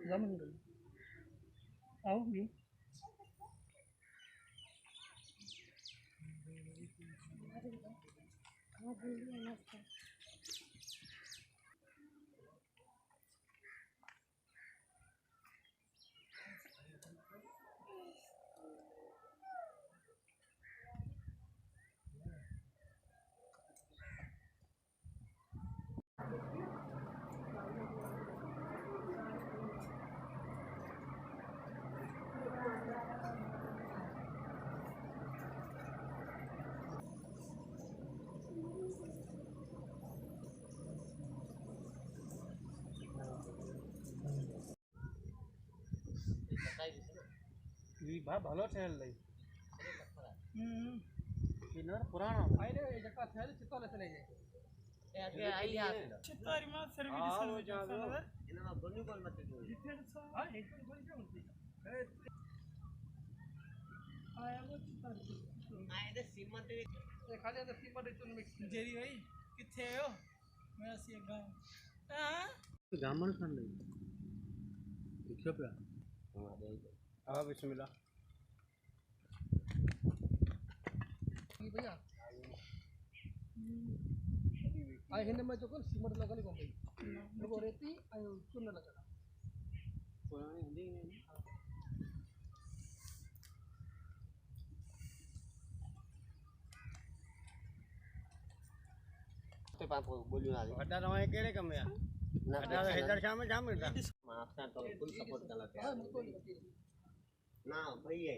Zaman dulu. Tahu gitu. ভালো ঠেল লাই কিনার পুরানা আইরে এই জায়গা ঠেল চিতলে চলে যায় এ আগে আই আসলো চিতারি মা সার্ভিস সার্ভিস ইনা বনি কোন মত কি হ্যাঁ এই বনি কোন आया वो चितारी आए दे सीमंट ये खाली दे सीमंट इतने मिक्स जेरी भाई किथे हो मैं सी गांव हां गामन खान नहीं देखो पे हां बिस्मिल्लाह भैया आए हिंद में जो कल सीमेंट लगा ली गई वो रेती आयो चुन लगा पुरानी हिंदी में ते पाप बोलियो ना अड्डा रहा केड़े कम या अड्डा हैदर शाम था माफ सर तो फुल सपोर्ट करते हैं ना भाई है